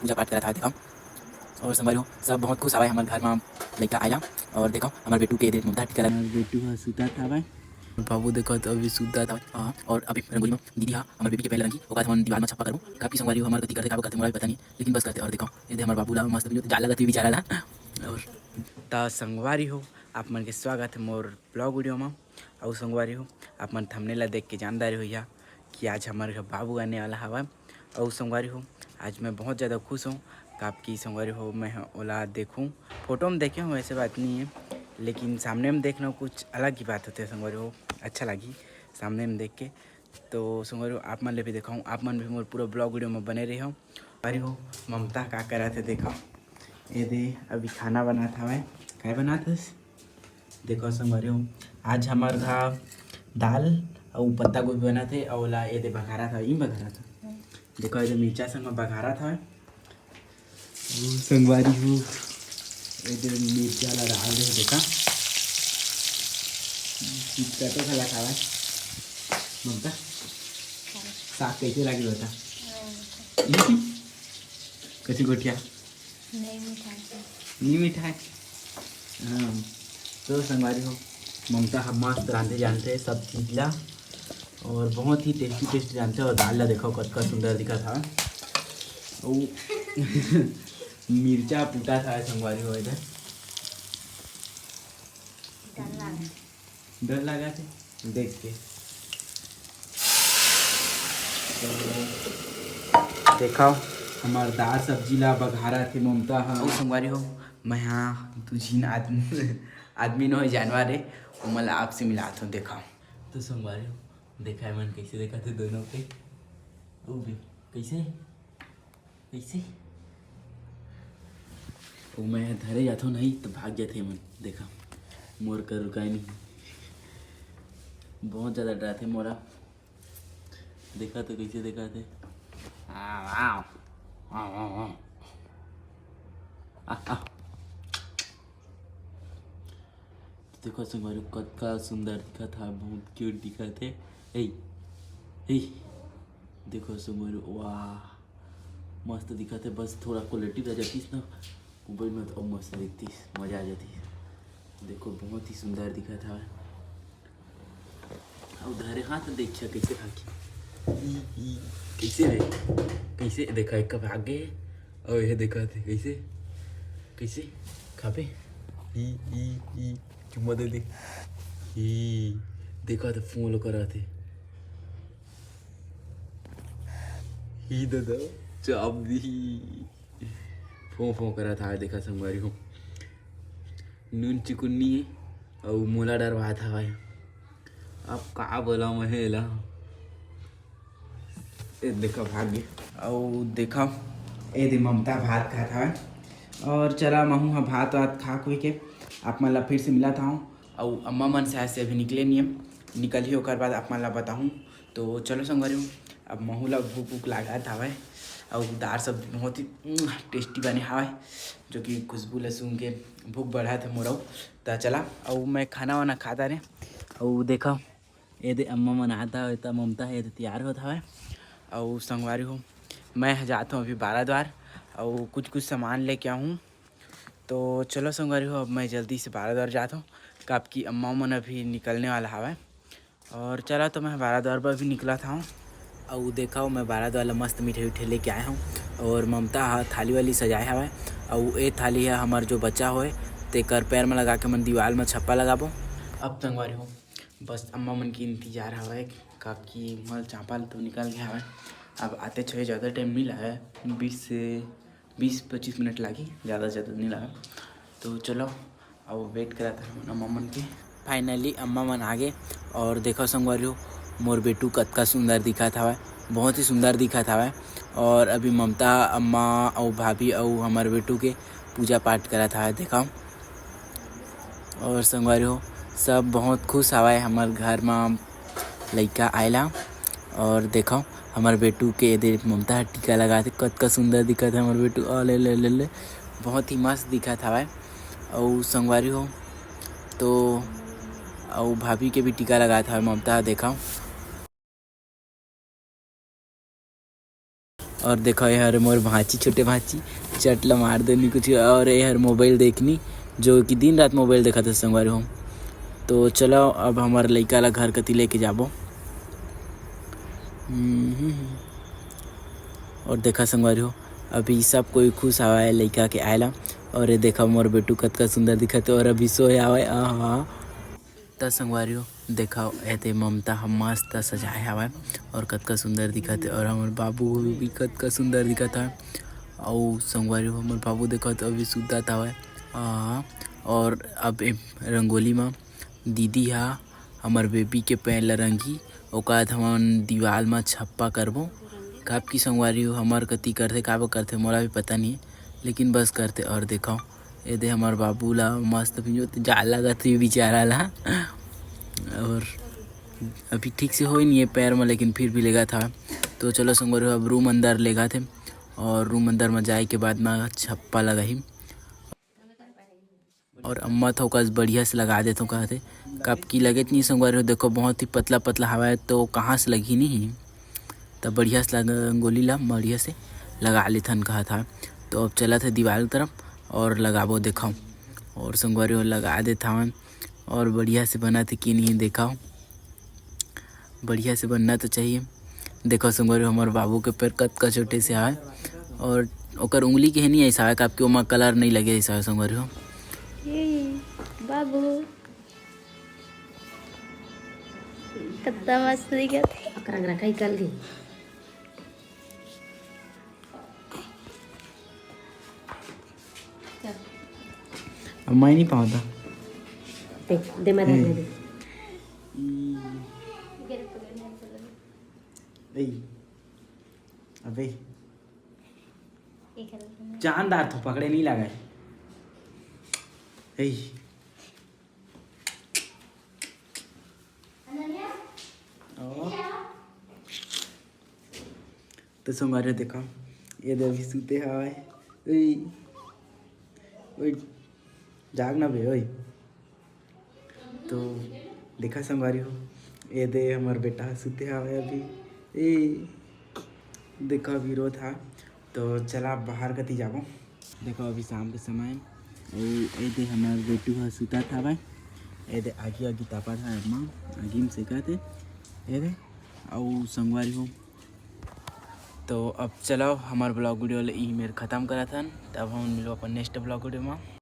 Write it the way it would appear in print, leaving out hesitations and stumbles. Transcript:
पूजा पाठ करा था देखो। और संगवारी हो सब बहुत खुश आवा हमारे घर में लड़का आया। और देखो हमारे बेटू के दे ममता टिका बेटू सुता था भाई बाबू देखो तो अभी सुता था। हाँ और अभी रंगोली में दीदी हाँ हमारे बेबी के पहले रंगी होगा हम दीवार में छप्पा करूँ काफ़ी संगवारी हो हमारे गति करते करते मोबाइल पता नहीं लेकिन बस करते। और देखो ये हमारे बाबू ला मस्त जाला लगती बेचारा ला। और ता संगवारी हो आप मन के स्वागत है मोर ब्लॉग वीडियो में। और संगवारी हो आप मन थंबनेल देख के जानदारी हो या कि आज हमारे घर बाबू आने वाला हवा। और संगवारी हो आज मैं बहुत ज़्यादा खुश हूँ आपकी संगवारी हो मैं ओला देखूँ फोटो में देखे हूँ ऐसे बात नहीं है लेकिन सामने में देखना कुछ अलग ही बात होती है। संगवारी हो अच्छा लगी सामने में देख के। तो संगवारी हो आप मन ले भी दिखाऊँ आप मन भी मोर पूरा ब्लॉग वीडियो में बने रहे हो। अरे हो ममता का करा थे देखो ये दे अभी खाना बना था मैं क्या बना था देखो संगवारी हो आज हमारे घर दाल और पत्ता गोभी बना थे और ला ये दे बघारा था इन बघारा था देखो ये मिर्चा संग में बघारा था संगवारी हो ये मिर्चा ला डाल दे देखा तो खा खा ममता साग कैसे लगी बता कैसी गोटिया नहीं मिठाई। हाँ तो संगवारी हो ममता हम मस्त रांधे जानते हैं सब चीज़ ला और बहुत ही टेस्टी जानते हैं। और दाल ला देखो कतका सुंदर दिखा था वो मिर्चा फूटा था संगवारी हो इधर डर लगा थे देख के। तो देखो हमार दाल सब्जी ला बघारा थे ममता हाँ संगवारी हो मैं हाँ तुझी आदमी न हो जानवर है मैं आपसे मिलाता हूँ देखा। तो संगवारी हो देखा है मन कैसे देखा थे दोनों पे ओ भी कैसे कैसे वो मैं धरे जाता हूँ नहीं तो भाग जाते मन देखा मोर कर रुका नहीं बहुत ज़्यादा डरा थे मोरा देखा तो कैसे देखा थे देखो संगवारी कतका सुंदर दिखा था बहुत क्यूट दिखा थे ए देखो संगवारी वाह मस्त दिखा थे बस थोड़ा क्वालिटी रह जाती ना मोबाइल में तो अब मस्त दिखती मज़ा आ जाती। देखो बहुत ही सुंदर दिखा था उधर हाथ देखिए कैसे भागी कैसे है कैसे देखा एक कब भागे और यह देखा थे कैसे कैसे खापे चुम्मा दे दे देखा तो फोन करा थे ही दादा चाप दी फों करा था देखा संगवारी हो नून चिकुन्नी है और मोला डरवा था भाई अब का बोला मैं ला देखा भाग्य और देखा ए दे ममता भात खा था और चला महू हाँ भात वात खा कोई के आप मन ला फिर से मिला था और अम्मा मन से ऐसे अभी निकले नहीं निकल ही होकर बाद आप मन ला बताऊँ। तो चलो संगवारी हो अब महू ला भूख लगा था भाई और दाल सब बहुत ही टेस्टी बने हवा जो कि खुशबू ले सुन के भूख बढ़ा था मोरा तो चला और मैं खाना वाना खाता रहे और देखा ये दे अम्मा मन आता है ममता है तैयार होता है। और संगवारी हो मैं जाता हूँ अभी बाराद्वार और कुछ सामान लेके आऊँ। तो चलो संगवारी हो अब मैं जल्दी से बाराद्वार जाता हूँ आपकी अम्मा मन अभी निकलने वाला हवा और चला तो मैं बाराद्वार पर भी निकला था। और देखा मैं बाराद्वार ला मस्त मिठाई उठे लेके आया हूँ और ममता थाली वाली सजाया हवा और ये थाली है हमार जो बच्चा होए तेकर पैर में लगा के मन दीवार में छप्पा लगाबो। अब संगवारी हो बस अम्मा मन की इंतजार हवा काकी मल चापल तो निकल गया हवा अब आते छे ज़्यादा टाइम नहीं लगा 20-25 मिनट लगी ज़्यादा नहीं लगा। तो चलो अब वेट करा था अम्मा मन के फाइनली अम्मा मन आ गए और देखो संगवारी हो मोर बेटू कतका सुंदर दिखा था बहुत ही सुंदर दिखा था। और अभी ममता अम्मा और भाभी और हमारे बेटू के पूजा पाठ करा था देखा। और संगवारी हो सब बहुत खुश हवा हमारे घर में लड़का आयला और देखो हमारे बेटू के दे ममता टीका लगा थे कतका सुंदर दिखा था हमारे बेटू और ले बहुत ही मस्त दिखा था और संगवारी हो तो और भाभी के भी टीका लगा था ममता देखा। और देखो ये हर मोर भांची छोटे भांची चटला मार देनी कुछ और ये हर मोबाइल देखनी जो कि दिन रात मोबाइल देखा था संगवारी हो। तो चलो अब हमारे लड़का ला घर कति लेके जाबो। और देखा संगवारी हो अभी सब कोई खुश आवा है लड़का के आयला। और ये देखा मोर बेटू कतका सुंदर दिखत और अभी सोए आवे। त संगवारी हो देखा ऐते ममता हम मस्त सजाए हवा और कतका सुंदर दिखत और हमार बाबू भी कतका सुंदर दिखत है। और संगवारी हो हमार बाबू देखा तो अभी सुतत हवे। और अब रंगोली में दीदी हा हमार बेबी के पैर ला रंगी ओका हमन दीवाल में छप्पा करबो। काप की संगवारी हो हमार कति करथे काबर करथे मोला भी पता नहीं लेकिन बस करते। और देखो ये दे हमार बाबू ला मस्त पिंजो जाल लगत है बेचारा ला। और अभी ठीक से हो ही नहीं है पैर में लेकिन फिर भी लेगा था। तो चलो संगवारी हो अब रूम अंदर लेगा थे और रूम अंदर में जाए के बाद में छप्पा लगाही और अम्मा तो कस बढ़िया से लगा देते कहते कब की लगे नहीं संगवारी हो। देखो बहुत ही पतला पतला हवा है तो कहाँ से लगी नहीं तब बढ़िया से रंगोली ला बढ़िया से लगा लेथन कहा था। तो अब चला था दीवार तरफ और लगाबो देखाओ और संगवारी हो लगा देता हूँ और बढ़िया से बना थे कि नहीं देखाओ बढ़िया से बनना तो चाहिए। देखो संगवारी हमारे बाबू के पैर कतका छोटे से आए और ओकर उंगली के नहीं ऐसा है आपके ओमा कलर नहीं लगे ऐसा है संगवारी हो। बाबू कितना मस्त दिखत अकरा कई कल दी अब मैं नहीं पाऊँ दे मैं दे अबे जानदार तो पकड़े नहीं लगा तो संगवारी देखा ये देवी सूते हवाए जाग ना बे ओए। तो देखा संगवारी हो ये दे हमार बेटा सूते हवाए अभी देखा विरोध था। तो चला बाहर कती जाबो। देखो अभी शाम के समय ये दे हमार बेटू ह सुता था भाई ये दे आगी आगी तापा था अम्मा आगी में सेका थे ये दे और संगवारी हो। तो अब चलो हमार ब्लॉग वीडियो ई मेरे ख़त्म करा था तब हम मिलो अपन नेक्स्ट ब्लॉग वीडियो में।